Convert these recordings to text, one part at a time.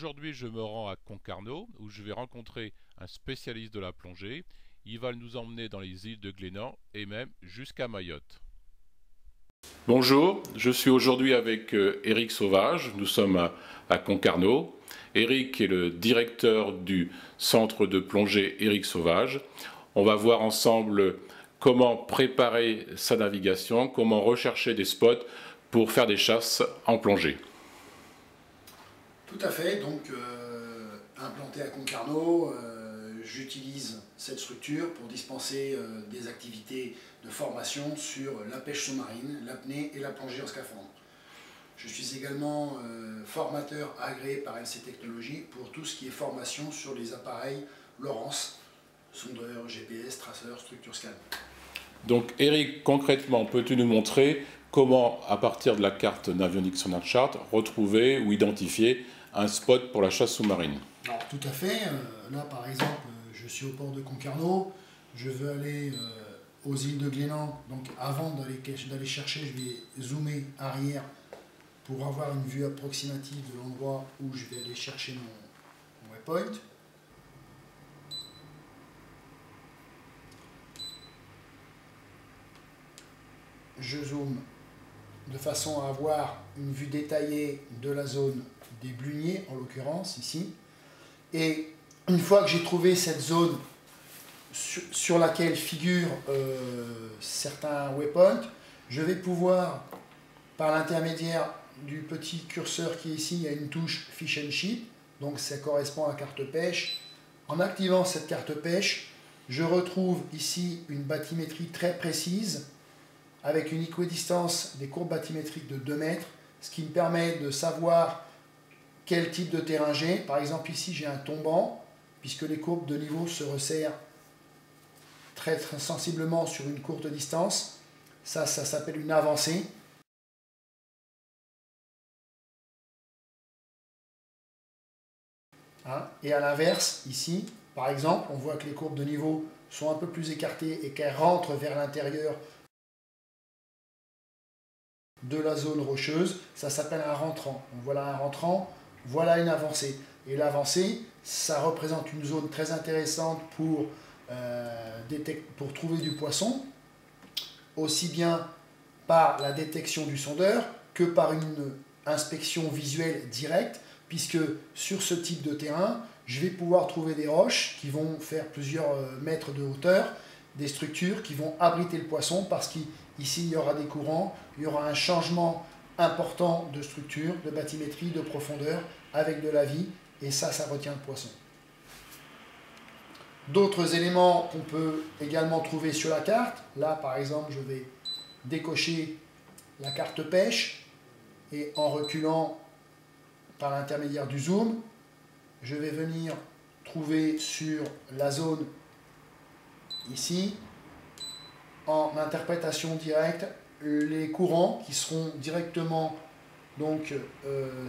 Aujourd'hui, je me rends à Concarneau où je vais rencontrer un spécialiste de la plongée. Il va nous emmener dans les îles de Glénan et même jusqu'à Mayotte. Bonjour, je suis aujourd'hui avec Éric Sauvage. Nous sommes à Concarneau. Éric est le directeur du centre de plongée Éric Sauvage. On va voir ensemble comment préparer sa navigation, comment rechercher des spots pour faire des chasses en plongée. Tout à fait, donc implanté à Concarneau, j'utilise cette structure pour dispenser des activités de formation sur la pêche sous-marine, l'apnée et la plongée en scaphandre. Je suis également formateur agréé par LC Technologies pour tout ce qui est formation sur les appareils Lowrance, sondeur, GPS, traceur, structure scan. Donc Eric, concrètement, peux-tu nous montrer comment, à partir de la carte Navionics Sonar Chart, retrouver ou identifier un spot pour la chasse sous-marine? Alors tout à fait, là par exemple, je suis au port de Concarneau, je veux aller aux îles de Glénan, donc avant d'aller chercher, je vais zoomer arrière pour avoir une vue approximative de l'endroit où je vais aller chercher mon waypoint. Je zoome de façon à avoir une vue détaillée de la zone des bluniers, en l'occurrence ici. Et une fois que j'ai trouvé cette zone sur laquelle figurent certains waypoints, je vais pouvoir, par l'intermédiaire du petit curseur qui est ici, il y a une touche Fish and Chip, donc ça correspond à carte pêche. En activant cette carte pêche, je retrouve ici une bathymétrie très précise, avec une équidistance des courbes bathymétriques de 2 mètres, ce qui me permet de savoir quel type de terrain j'ai. Par exemple ici j'ai un tombant, puisque les courbes de niveau se resserrent très sensiblement sur une courte distance. Ça s'appelle une avancée. Et à l'inverse, ici, par exemple, on voit que les courbes de niveau sont un peu plus écartées et qu'elles rentrent vers l'intérieur de la zone rocheuse. Ça s'appelle un rentrant. Donc voilà un rentrant, voilà une avancée. Et l'avancée, ça représente une zone très intéressante pour trouver du poisson, aussi bien par la détection du sondeur que par une inspection visuelle directe, puisque sur ce type de terrain, je vais pouvoir trouver des roches qui vont faire plusieurs mètres de hauteur, des structures qui vont abriter le poisson, parce qu'ici il y aura des courants, il y aura un changement important de structure, de bathymétrie, de profondeur, avec de la vie, et ça retient le poisson. D'autres éléments qu'on peut également trouver sur la carte, là par exemple je vais décocher la carte pêche, et en reculant par l'intermédiaire du zoom, je vais venir trouver sur la zone ici, en interprétation directe, les courants qui seront directement donc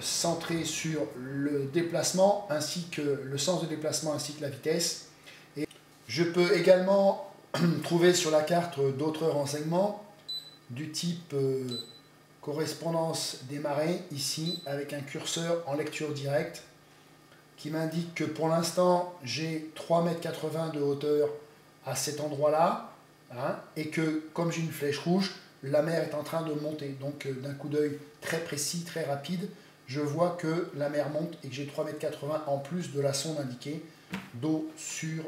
centrés sur le déplacement ainsi que le sens de déplacement ainsi que la vitesse. Et je peux également trouver sur la carte d'autres renseignements du type correspondance des marées ici avec un curseur en lecture directe qui m'indique que pour l'instant j'ai 3,80 m de hauteur à cet endroit-là, et que comme j'ai une flèche rouge, la mer est en train de monter. Donc d'un coup d'œil très précis, très rapide, je vois que la mer monte et que j'ai 3,80 m en plus de la sonde indiquée d'eau sur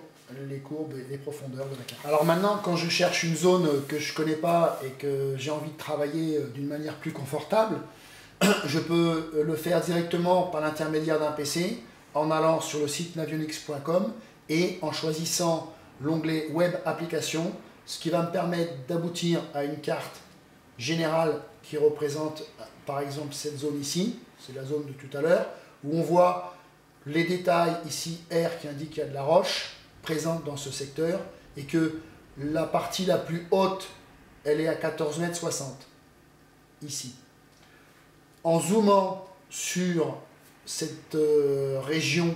les courbes et les profondeurs de la carte. Alors maintenant, quand je cherche une zone que je ne connais pas et que j'ai envie de travailler d'une manière plus confortable, je peux le faire directement par l'intermédiaire d'un PC, en allant sur le site navionics.com et en choisissant l'onglet Web Applications, ce qui va me permettre d'aboutir à une carte générale qui représente par exemple cette zone ici, c'est la zone de tout à l'heure, où on voit les détails ici R qui indique qu'il y a de la roche présente dans ce secteur et que la partie la plus haute, elle est à 14,60 m ici. En zoomant sur cette région,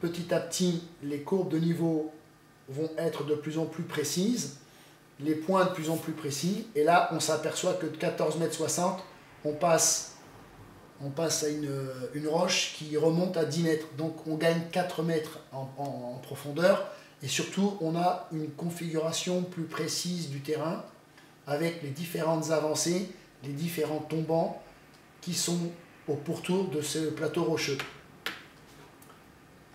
petit à petit, les courbes de niveau vont être de plus en plus précises, les points de plus en plus précis, et là on s'aperçoit que de 14,60 m, on passe on passe à une roche qui remonte à 10 mètres. Donc on gagne 4 mètres en profondeur. Et surtout, on a une configuration plus précise du terrain avec les différentes avancées, les différents tombants qui sont au pourtour de ce plateau rocheux.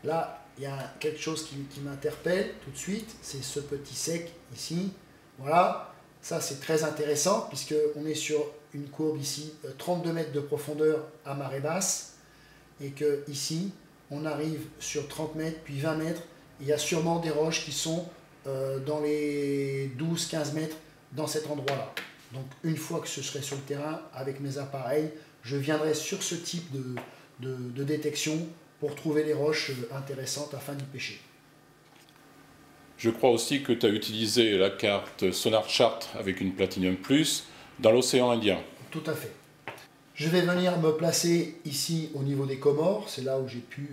Là, il y a quelque chose qui m'interpelle tout de suite, c'est ce petit sec ici. Voilà, ça c'est très intéressant puisqu'on est sur une courbe ici, 32 mètres de profondeur à marée basse, et que ici, on arrive sur 30 mètres, puis 20 mètres. Il y a sûrement des roches qui sont dans les 12-15 mètres dans cet endroit-là. Donc une fois que je serai sur le terrain avec mes appareils, je viendrai sur ce type de détection pour trouver les roches intéressantes afin d'y pêcher. Je crois aussi que tu as utilisé la carte Sonar Chart avec une Platinum Plus dans l'océan Indien. Tout à fait. Je vais venir me placer ici au niveau des Comores, c'est là où j'ai pu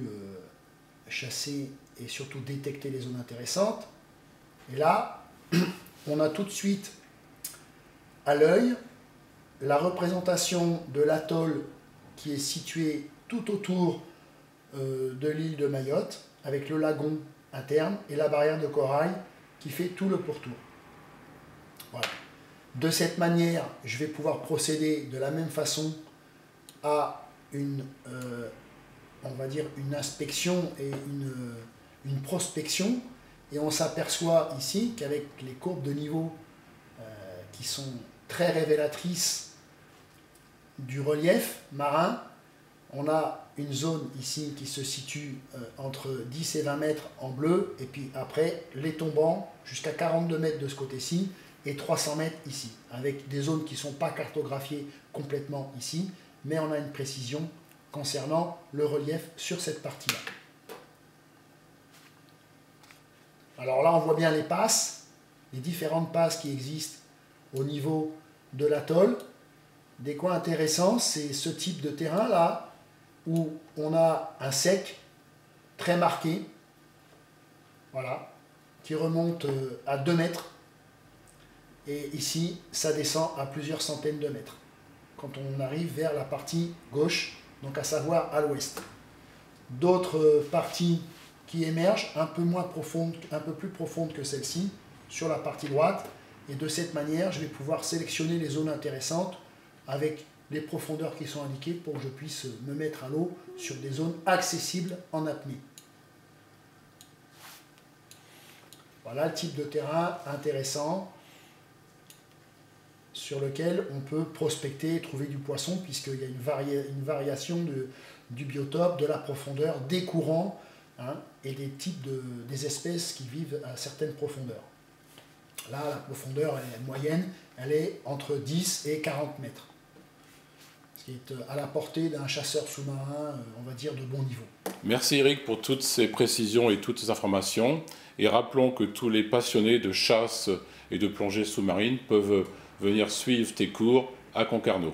chasser et surtout détecter les zones intéressantes. Et là, on a tout de suite à l'œil la représentation de l'atoll qui est situé tout autour de l'île de Mayotte, avec le lagon interne et la barrière de corail qui fait tout le pourtour. Voilà. De cette manière, je vais pouvoir procéder de la même façon à on va dire une inspection et une prospection. Et on s'aperçoit ici qu'avec les courbes de niveau qui sont très révélatrices du relief marin, on a une zone ici qui se situe entre 10 et 20 mètres en bleu, et puis après les tombants jusqu'à 42 mètres de ce côté-ci et 300 mètres ici, avec des zones qui ne sont pas cartographiées complètement ici, mais on a une précision concernant le relief sur cette partie-là. Alors là, on voit bien les passes, les différentes passes qui existent au niveau de l'atoll. Des coins intéressants, c'est ce type de terrain-là, où on a un sec très marqué, voilà, qui remonte à 2 mètres. Et ici, ça descend à plusieurs centaines de mètres, quand on arrive vers la partie gauche, donc à savoir à l'ouest. D'autres parties qui émergent un peu moins profondes, un peu plus profondes que celle-ci, sur la partie droite. Et de cette manière, je vais pouvoir sélectionner les zones intéressantes avec les profondeurs qui sont indiquées pour que je puisse me mettre à l'eau sur des zones accessibles en apnée. Voilà le type de terrain intéressant sur lequel on peut prospecter et trouver du poisson, puisqu'il y a une variation du biotope, de la profondeur, des courants, hein, et des types des espèces qui vivent à certaines profondeurs. Là, la profondeur est moyenne, elle est entre 10 et 40 mètres. Ce qui est à la portée d'un chasseur sous-marin, on va dire, de bon niveau. Merci Eric pour toutes ces précisions et toutes ces informations. Et rappelons que tous les passionnés de chasse et de plongée sous-marine peuvent venir suivre tes cours à Concarneau.